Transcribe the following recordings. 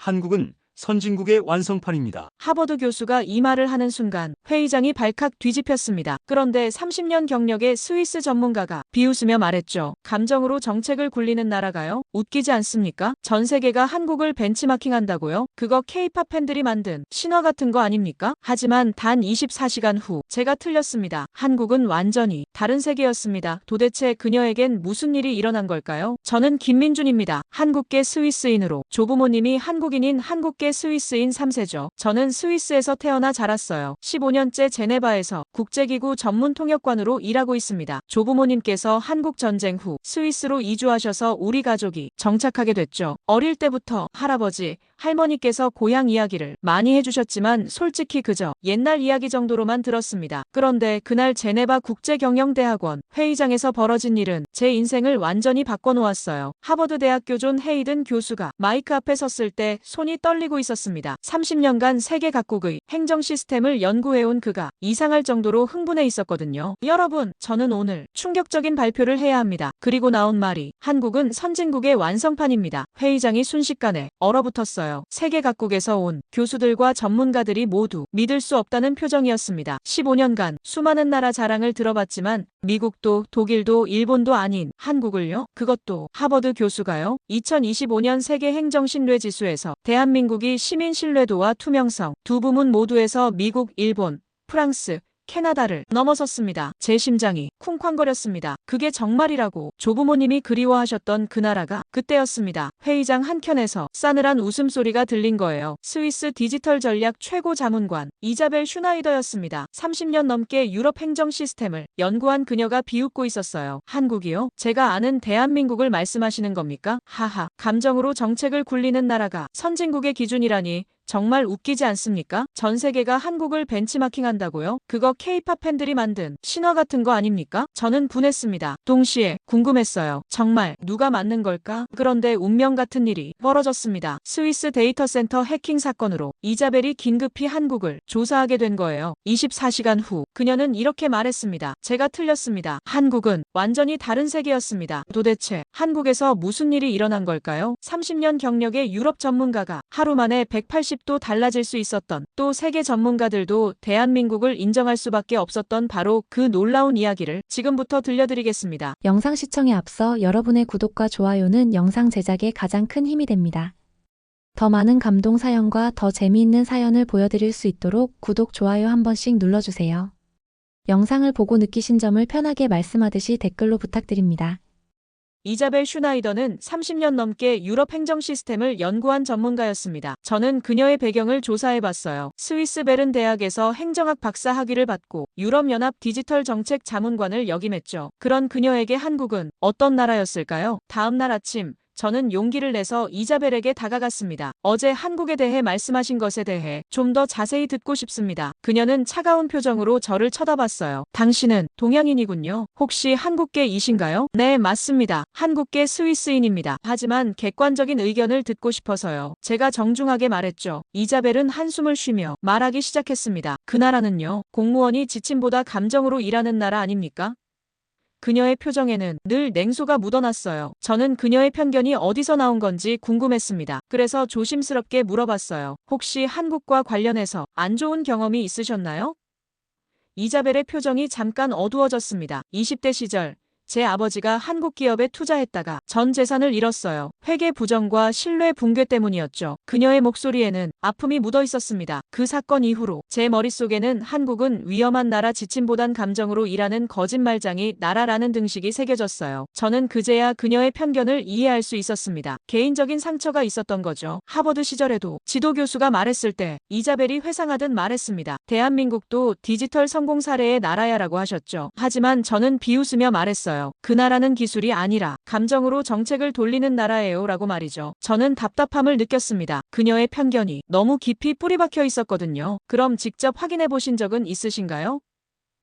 한국은 선진국의 완성판입니다. 하버드 교수가 이 말을 하는 순간 회의장이 발칵 뒤집혔습니다. 그런데 30년 경력의 스위스 전문가가 비웃으며 말했죠. 감정으로 정책을 굴리는 나라가요? 웃기지 않습니까? 전 세계가 한국을 벤치마킹한다고요? 그거 K-팝 팬들이 만든 신화 같은 거 아닙니까? 하지만 단 24시간 후 제가 틀렸습니다. 한국은 완전히 다른 세계였습니다. 도대체 그녀에겐 무슨 일이 일어난 걸까요? 저는 김민준입니다. 한국계 스위스인으로 조부모님이 한국인인 한국계 스위스인 3세죠. 저는 스위스에서 태어나 자랐어요. 15년째 제네바에서 국제기구 전문 통역관으로 일하고 있습니다. 조부모님께서 한국 전쟁 후 스위스로 이주하셔서 우리 가족이 정착하게 됐죠. 어릴 때부터 할아버지, 할머니께서 고향 이야기를 많이 해주셨지만 솔직히 그저 옛날 이야기 정도로만 들었습니다. 그런데 그날 제네바 국제경영대학원 회의장에서 벌어진 일은 제 인생을 완전히 바꿔놓았어요. 하버드 대학교 존 헤이든 교수가 마이크 앞에 섰을 때 손이 떨리고 있었습니다. 30년간 세계 각국의 행정 시스템을 연구해온 그가 이상할 정도로 흥분해 있었거든요. 여러분, 저는 오늘 충격적인 발표를 해야 합니다. 그리고 나온 말이 한국은 선진국의 완성판입니다. 회의장이 순식간에 얼어붙었어요. 세계 각국에서 온 교수들과 전문가들이 모두 믿을 수 없다는 표정이었습니다. 15년간 수많은 나라 자랑을 들어봤지만 미국도 독일도 일본도 아닌 한국을요? 그것도 하버드 교수가요? 2025년 세계 행정 신뢰 지수에서 대한민국이 시민 신뢰도와 투명성 두 부문 모두에서 미국, 일본, 프랑스, 캐나다를 넘어섰습니다. 제 심장이 쿵쾅거렸습니다. 그게 정말이라고 조부모님이 그리워하셨던 그 나라가 그때였습니다. 회의장 한켠에서 싸늘한 웃음소리가 들린 거예요. 스위스 디지털 전략 최고 자문관 이자벨 슈나이더였습니다. 30년 넘게 유럽 행정 시스템을 연구한 그녀가 비웃고 있었어요. 한국이요? 제가 아는 대한민국을 말씀하시는 겁니까? 하하, 감정으로 정책을 굴리는 나라가 선진국의 기준이라니 정말 웃기지 않습니까? 전 세계가 한국을 벤치마킹한다고요? 그거 K-팝 팬들이 만든 신화 같은 거 아닙니까? 저는 분했습니다. 동시에 궁금했어요. 정말 누가 맞는 걸까? 그런데 운명 같은 일이 벌어졌습니다. 스위스 데이터 센터 해킹 사건으로 이자벨이 긴급히 한국을 조사하게 된 거예요. 24시간 후 그녀는 이렇게 말했습니다. 제가 틀렸습니다. 한국은 완전히 다른 세계였습니다. 도대체 한국에서 무슨 일이 일어난 걸까요? 30년 경력의 유럽 전문가가 하루 만에 180도 달라질 수 있었던, 또 세계 전문가들도 대한민국을 인정할 수밖에 없었던 바로 그 놀라운 이야기를 지금부터 들려드리겠습니다. 영상 시청에 앞서 여러분의 구독과 좋아요는 영상 제작에 가장 큰 힘이 됩니다. 더 많은 감동 사연과 더 재미있는 사연을 보여드릴 수 있도록 구독, 좋아요 한 번씩 눌러주세요. 영상을 보고 느끼신 점을 편하게 말씀하듯이 댓글로 부탁드립니다. 이자벨 슈나이더는 30년 넘게 유럽 행정 시스템을 연구한 전문가였습니다. 저는 그녀의 배경을 조사해봤어요. 스위스 베른 대학에서 행정학 박사 학위를 받고 유럽연합 디지털 정책 자문관을 역임했죠. 그런 그녀에게 한국은 어떤 나라였을까요? 다음 날 아침 저는 용기를 내서 이자벨에게 다가갔습니다. 어제 한국에 대해 말씀하신 것에 대해 좀 더 자세히 듣고 싶습니다. 그녀는 차가운 표정으로 저를 쳐다봤어요. 당신은 동양인이군요. 혹시 한국계이신가요? 네, 맞습니다. 한국계 스위스인입니다. 하지만 객관적인 의견을 듣고 싶어서요. 제가 정중하게 말했죠. 이자벨은 한숨을 쉬며 말하기 시작했습니다. 그 나라는요, 공무원이 지침보다 감정으로 일하는 나라 아닙니까? 그녀의 표정에는 늘 냉소가 묻어났어요. 저는 그녀의 편견이 어디서 나온 건지 궁금했습니다. 그래서 조심스럽게 물어봤어요. 혹시 한국과 관련해서 안 좋은 경험이 있으셨나요? 이자벨의 표정이 잠깐 어두워졌습니다. 20대 시절 제 아버지가 한국 기업에 투자했다가 전 재산을 잃었어요. 회계 부정과 신뢰 붕괴 때문이었죠. 그녀의 목소리에는 아픔이 묻어 있었습니다. 그 사건 이후로 제 머릿속에는 한국은 위험한 나라, 지침보단 감정으로 일하는 거짓말쟁이 나라라는 등식이 새겨졌어요. 저는 그제야 그녀의 편견을 이해할 수 있었습니다. 개인적인 상처가 있었던 거죠. 하버드 시절에도 지도교수가 말했을 때 이자벨이 회상하듯 말했습니다. 대한민국도 디지털 성공 사례의 나라야라고 하셨죠. 하지만 저는 비웃으며 말했어요. 그 나라는 기술이 아니라 감정으로 정책을 돌리는 나라예요 라고 말이죠. 저는 답답함을 느꼈습니다. 그녀의 편견이 너무 깊이 뿌리박혀 있었거든요. 그럼 직접 확인해 보신 적은 있으신가요?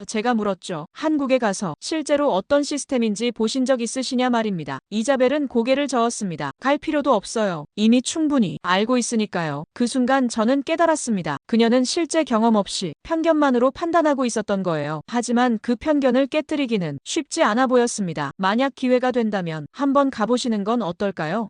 제가 물었죠. 한국에 가서 실제로 어떤 시스템인지 보신 적 있으시냐 말입니다. 이자벨은 고개를 저었습니다. 갈 필요도 없어요. 이미 충분히 알고 있으니까요. 그 순간 저는 깨달았습니다. 그녀는 실제 경험 없이 편견만으로 판단하고 있었던 거예요. 하지만 그 편견을 깨뜨리기는 쉽지 않아 보였습니다. 만약 기회가 된다면 한번 가보시는 건 어떨까요?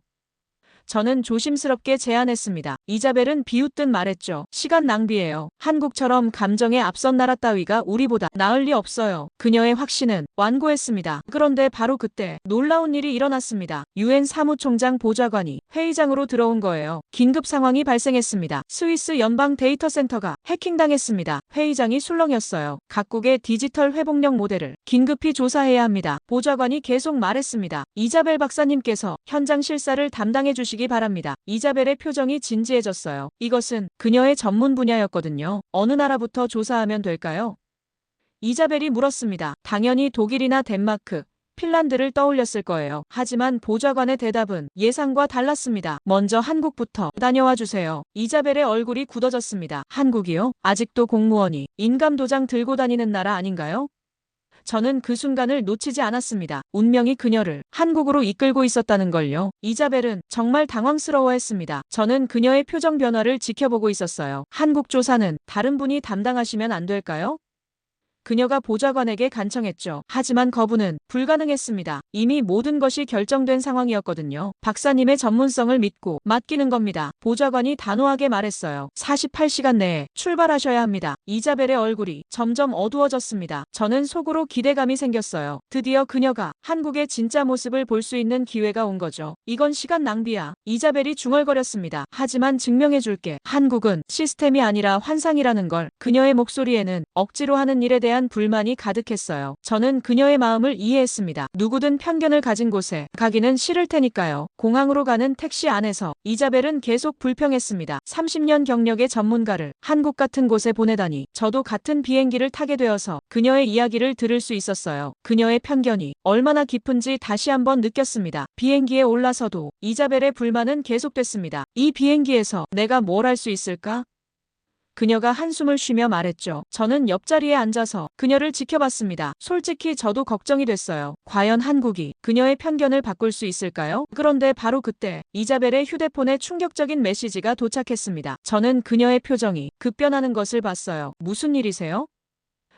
저는 조심스럽게 제안했습니다. 이자벨은 비웃듯 말했죠. 시간 낭비예요. 한국처럼 감정에 앞선 나라 따위가 우리보다 나을 리 없어요. 그녀의 확신은 완고했습니다. 그런데 바로 그때 놀라운 일이 일어났습니다. 유엔 사무총장 보좌관이 회의장으로 들어온 거예요. 긴급 상황이 발생했습니다. 스위스 연방 데이터 센터가 해킹당했습니다. 회의장이 술렁였어요. 각국의 디지털 회복력 모델을 긴급히 조사해야 합니다. 보좌관이 계속 말했습니다. 이자벨 박사님께서 현장 실사를 담당해 주시기 바랍니다. 이자벨의 표정이 진지해졌어요. 이것은 그녀의 전문 분야였거든요. 어느 나라부터 조사하면 될까요? 이자벨이 물었습니다. 당연히 독일이나 덴마크, 핀란드를 떠올렸을 거예요. 하지만 보좌관의 대답은 예상과 달랐습니다. 먼저 한국부터 다녀와 주세요. 이자벨의 얼굴이 굳어졌습니다. 한국이요? 아직도 공무원이 인감도장 들고 다니는 나라 아닌가요? 저는 그 순간을 놓치지 않았습니다. 운명이 그녀를 한국으로 이끌고 있었다는 걸요. 이자벨은 정말 당황스러워했습니다. 저는 그녀의 표정 변화를 지켜보고 있었어요. 한국 조사는 다른 분이 담당하시면 안 될까요? 그녀가 보좌관에게 간청했죠. 하지만 거부는 불가능했습니다. 이미 모든 것이 결정된 상황이었거든요. 박사님의 전문성을 믿고 맡기는 겁니다. 보좌관이 단호하게 말했어요. 48시간 내에 출발하셔야 합니다. 이자벨의 얼굴이 점점 어두워졌습니다. 저는 속으로 기대감이 생겼어요. 드디어 그녀가 한국의 진짜 모습을 볼 수 있는 기회가 온 거죠. 이건 시간 낭비야. 이자벨이 중얼거렸습니다. 하지만 증명해줄게. 한국은 시스템이 아니라 환상이라는 걸. 그녀의 목소리에는 억지로 하는 일에 대한 불만이 가득했어요. 저는 그녀의 마음을 이해했습니다. 누구든 편견을 가진 곳에 가기는 싫을 테니까요. 공항으로 가는 택시 안에서 이자벨은 계속 불평했습니다. 30년 경력의 전문가를 한국 같은 곳에 보내다니. 저도 같은 비행기를 타게 되어서 그녀의 이야기를 들을 수 있었어요. 그녀의 편견이 얼마나 깊은지 다시 한번 느꼈습니다. 비행기에 올라서도 이자벨의 불만은 계속됐습니다. 이 비행기에서 내가 뭘 할 수 있을까? 그녀가 한숨을 쉬며 말했죠. 저는 옆자리에 앉아서 그녀를 지켜봤습니다. 솔직히 저도 걱정이 됐어요. 과연 한국이 그녀의 편견을 바꿀 수 있을까요? 그런데 바로 그때 이자벨의 휴대폰에 충격적인 메시지가 도착했습니다. 저는 그녀의 표정이 급변하는 것을 봤어요. 무슨 일이세요?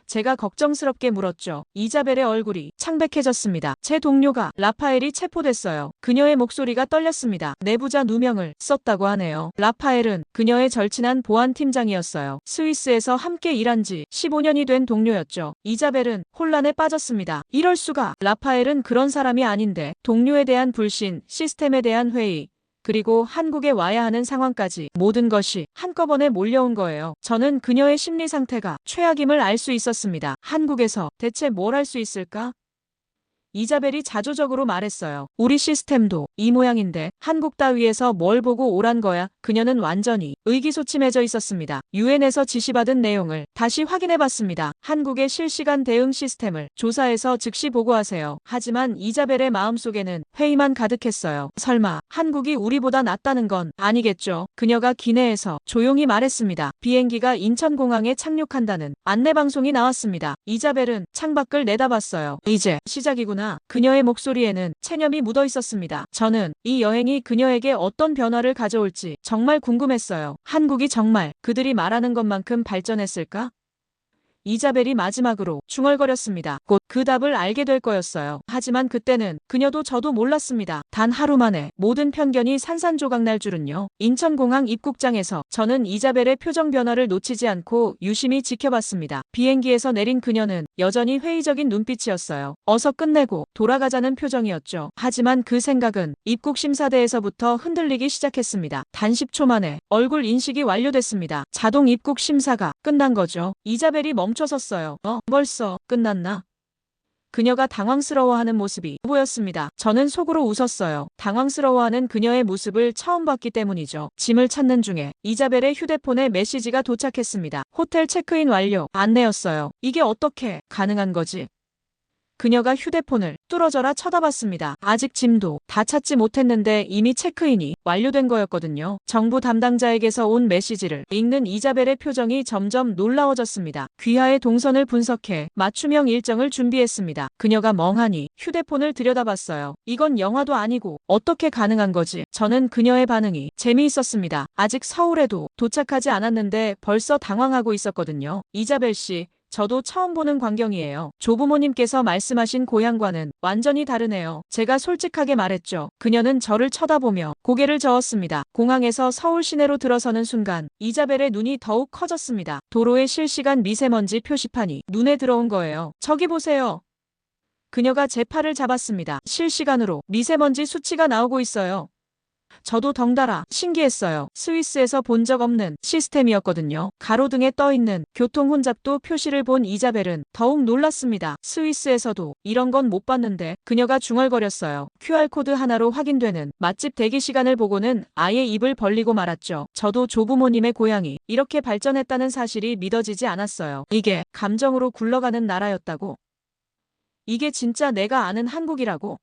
제가 걱정스럽게 물었죠. 이자벨의 얼굴이 창백해졌습니다. 제 동료가 라파엘이 체포됐어요. 그녀의 목소리가 떨렸습니다. 내부자 누명을 썼다고 하네요. 라파엘은 그녀의 절친한 보안팀장이었어요. 스위스에서 함께 일한 지 15년이 된 동료였죠. 이자벨은 혼란에 빠졌습니다. 이럴 수가. 라파엘은 그런 사람이 아닌데. 동료에 대한 불신, 시스템에 대한 회의, 그리고 한국에 와야 하는 상황까지 모든 것이 한꺼번에 몰려온 거예요. 저는 그녀의 심리 상태가 최악임을 알 수 있었습니다. 한국에서 대체 뭘 할 수 있을까? 이자벨이 자조적으로 말했어요. 우리 시스템도 이 모양인데 한국 따위에서 뭘 보고 오란 거야? 그녀는 완전히 의기소침해져 있었습니다. 유엔에서 지시받은 내용을 다시 확인해봤습니다. 한국의 실시간 대응 시스템을 조사해서 즉시 보고하세요. 하지만 이자벨의 마음속에는 회의만 가득했어요. 설마 한국이 우리보다 낫다는 건 아니겠죠? 그녀가 기내에서 조용히 말했습니다. 비행기가 인천공항에 착륙한다는 안내방송이 나왔습니다. 이자벨은 창밖을 내다봤어요. 이제 시작이구나. 그녀의 목소리에는 체념이 묻어 있었습니다. 저는 이 여행이 그녀에게 어떤 변화를 가져올지 정말 궁금했어요. 한국이 정말 그들이 말하는 것만큼 발전했을까? 이자벨이 마지막으로 중얼거렸습니다. 곧 그 답을 알게 될 거였어요. 하지만 그때는 그녀도 저도 몰랐습니다. 단 하루 만에 모든 편견이 산산조각 날 줄은요. 인천공항 입국장에서 저는 이자벨의 표정 변화를 놓치지 않고 유심히 지켜봤습니다. 비행기에서 내린 그녀는 여전히 회의적인 눈빛이었어요. 어서 끝내고 돌아가자는 표정이었죠. 하지만 그 생각은 입국 심사대에서부터 흔들리기 시작했습니다. 단 10초 만에 얼굴 인식이 완료됐습니다. 자동 입국 심사가 끝난 거죠. 이자벨이 멈춰섰어요. 벌써 끝났나? 그녀가 당황스러워하는 모습이 보였습니다. 저는 속으로 웃었어요. 당황스러워하는 그녀의 모습을 처음 봤기 때문이죠. 짐을 찾는 중에 이자벨의 휴대폰에 메시지가 도착했습니다. 호텔 체크인 완료. 안내였어요. 이게 어떻게 가능한 거지? 그녀가 휴대폰을 뚫어져라 쳐다봤습니다. 아직 짐도 다 찾지 못했는데 이미 체크인이 완료된 거였거든요. 정부 담당자에게서 온 메시지를 읽는 이자벨의 표정이 점점 놀라워졌습니다. 귀하의 동선을 분석해 맞춤형 일정을 준비했습니다. 그녀가 멍하니 휴대폰을 들여다봤어요. 이건 영화도 아니고 어떻게 가능한 거지? 저는 그녀의 반응이 재미있었습니다. 아직 서울에도 도착하지 않았는데 벌써 당황하고 있었거든요. 이자벨 씨, 저도 처음 보는 광경이에요. 조부모님께서 말씀하신 고향과는 완전히 다르네요. 제가 솔직하게 말했죠. 그녀는 저를 쳐다보며 고개를 저었습니다. 공항에서 서울 시내로 들어서는 순간 이자벨의 눈이 더욱 커졌습니다. 도로에 실시간 미세먼지 표시판이 눈에 들어온 거예요. 저기 보세요. 그녀가 제 팔을 잡았습니다. 실시간으로 미세먼지 수치가 나오고 있어요. 저도 덩달아 신기했어요. 스위스에서 본 적 없는 시스템이었거든요. 가로등에 떠있는 교통혼잡도 표시를 본 이자벨은 더욱 놀랐습니다. 스위스에서도 이런 건 못 봤는데 그녀가 중얼거렸어요. QR코드 하나로 확인되는 맛집 대기 시간을 보고는 아예 입을 벌리고 말았죠. 저도 조부모님의 고향이 이렇게 발전했다는 사실이 믿어지지 않았어요. 이게 감정으로 굴러가는 나라였다고. 이게 진짜 내가 아는 한국이라고.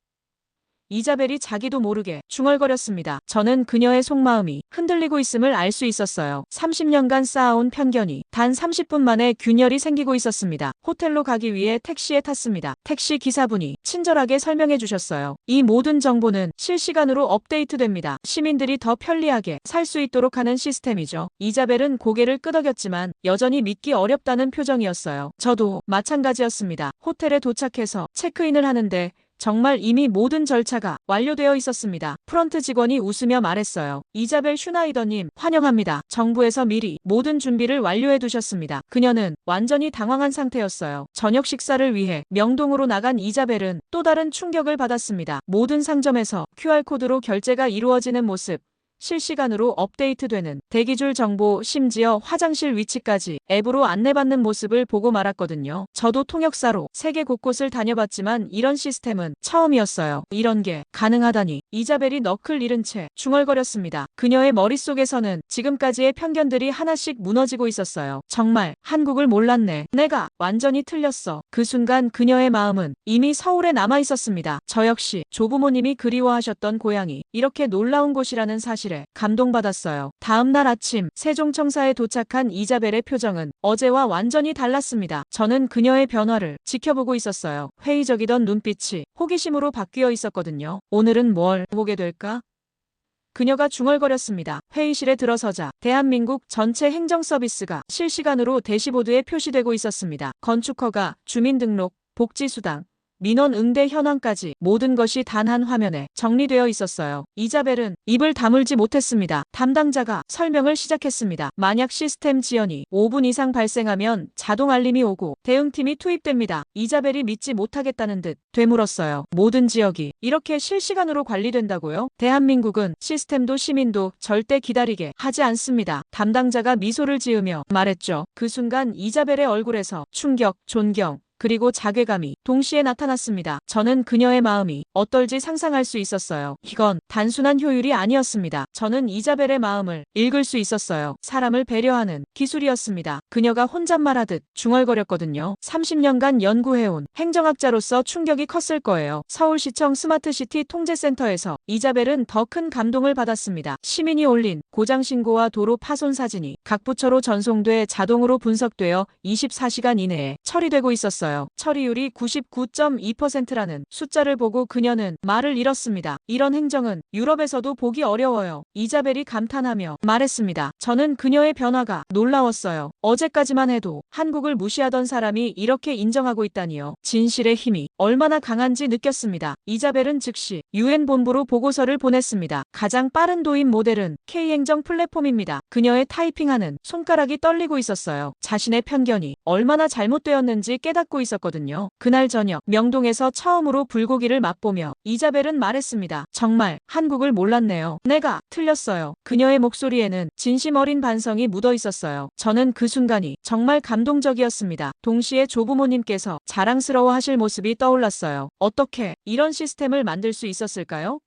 이자벨이 자기도 모르게 중얼거렸습니다. 저는 그녀의 속마음이 흔들리고 있음을 알 수 있었어요. 30년간 쌓아온 편견이 단 30분 만에 균열이 생기고 있었습니다. 호텔로 가기 위해 택시에 탔습니다. 택시 기사분이 친절하게 설명해 주셨어요. 이 모든 정보는 실시간으로 업데이트됩니다. 시민들이 더 편리하게 살 수 있도록 하는 시스템이죠. 이자벨은 고개를 끄덕였지만 여전히 믿기 어렵다는 표정이었어요. 저도 마찬가지였습니다. 호텔에 도착해서 체크인을 하는데 정말 이미 모든 절차가 완료되어 있었습니다. 프런트 직원이 웃으며 말했어요. 이자벨 슈나이더님, 환영합니다. 정부에서 미리 모든 준비를 완료해 두셨습니다. 그녀는 완전히 당황한 상태였어요. 저녁 식사를 위해 명동으로 나간 이자벨은 또 다른 충격을 받았습니다. 모든 상점에서 QR코드로 결제가 이루어지는 모습. 실시간으로 업데이트되는 대기줄 정보, 심지어 화장실 위치까지 앱으로 안내받는 모습을 보고 말았거든요. 저도 통역사로 세계 곳곳을 다녀봤지만 이런 시스템은 처음이었어요. 이런 게 가능하다니. 이자벨이 너클 잃은 채 중얼거렸습니다. 그녀의 머릿속에서는 지금까지의 편견들이 하나씩 무너지고 있었어요. 정말 한국을 몰랐네. 내가 완전히 틀렸어. 그 순간 그녀의 마음은 이미 서울에 남아 있었습니다. 저 역시 조부모님이 그리워하셨던 고향이 이렇게 놀라운 곳이라는 사실에 감동받았어요. 다음 날 아침 세종청사에 도착한 이자벨의 표정은 어제와 완전히 달랐습니다. 저는 그녀의 변화를 지켜보고 있었어요. 회의적이던 눈빛이 호기심으로 바뀌어 있었거든요. 오늘은 뭘 보게 될까? 그녀가 중얼거렸습니다. 회의실에 들어서자 대한민국 전체 행정 서비스가 실시간으로 대시보드에 표시되고 있었습니다. 건축허가, 주민등록, 복지수당, 민원 응대 현황까지 모든 것이 단 한 화면에 정리되어 있었어요. 이자벨은 입을 다물지 못했습니다. 담당자가 설명을 시작했습니다. 만약 시스템 지연이 5분 이상 발생하면 자동 알림이 오고 대응팀이 투입됩니다. 이자벨이 믿지 못하겠다는 듯 되물었어요. 모든 지역이 이렇게 실시간으로 관리된다고요? 대한민국은 시스템도 시민도 절대 기다리게 하지 않습니다. 담당자가 미소를 지으며 말했죠. 그 순간 이자벨의 얼굴에서 충격, 존경, 그리고 자괴감이 동시에 나타났습니다. 저는 그녀의 마음이 어떨지 상상할 수 있었어요. 이건 단순한 효율이 아니었습니다. 저는 이자벨의 마음을 읽을 수 있었어요. 사람을 배려하는 기술이었습니다. 그녀가 혼잣말하듯 중얼거렸거든요. 30년간 연구해온 행정학자로서 충격이 컸을 거예요. 서울시청 스마트시티 통제센터에서 이자벨은 더 큰 감동을 받았습니다. 시민이 올린 고장신고와 도로 파손 사진이 각 부처로 전송돼 자동으로 분석되어 24시간 이내에 처리되고 있었어요. 처리율이 99.2%라는 숫자를 보고 그녀는 말을 잃었습니다. 이런 행정은 유럽에서도 보기 어려워요. 이자벨이 감탄하며 말했습니다. 저는 그녀의 변화가 놀라웠어요. 어제까지만 해도 한국을 무시하던 사람이 이렇게 인정하고 있다니요. 진실의 힘이 얼마나 강한지 느꼈습니다. 이자벨은 즉시 UN 본부로 보고서를 보냈습니다. 가장 빠른 도입 모델은 K행정 플랫폼입니다. 그녀의 타이핑하는 손가락이 떨리고 있었어요. 자신의 편견이 얼마나 잘못되었는지 깨닫고 있었거든요. 그날 저녁 명동에서 처음으로 불고기를 맛보며 이자벨은 말했습니다. 정말 한국을 몰랐네요. 내가 틀렸어요. 그녀의 목소리에는 진심 어린 반성이 묻어 있었어요. 저는 그 순간이 정말 감동적이었습니다. 동시에 조부모님께서 자랑스러워하실 모습이 떠올랐어요. 어떻게 이런 시스템을 만들 수 있었을까요?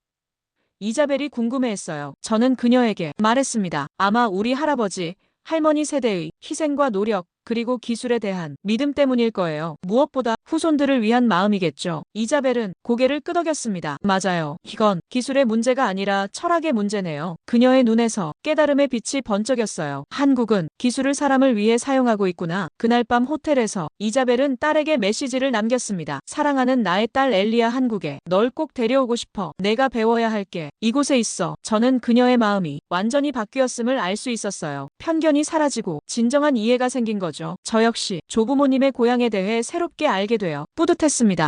이자벨이 궁금해했어요. 저는 그녀에게 말했습니다. 아마 우리 할아버지, 할머니 세대의 희생과 노력, 그리고 기술에 대한 믿음 때문일 거예요. 무엇보다 후손들을 위한 마음이겠죠. 이자벨은 고개를 끄덕였습니다. 맞아요. 이건 기술의 문제가 아니라 철학의 문제네요. 그녀의 눈에서 깨달음의 빛이 번쩍였어요. 한국은 기술을 사람을 위해 사용하고 있구나. 그날 밤 호텔에서 이자벨은 딸에게 메시지를 남겼습니다. 사랑하는 나의 딸 엘리야, 한국에 널 꼭 데려오고 싶어. 내가 배워야 할 게 이곳에 있어. 저는 그녀의 마음이 완전히 바뀌었음을 알 수 있었어요. 편견이 사라지고 진정한 이해가 생긴 거죠. 거죠. 저 역시 조부모님의 고향에 대해 새롭게 알게 되어 뿌듯했습니다.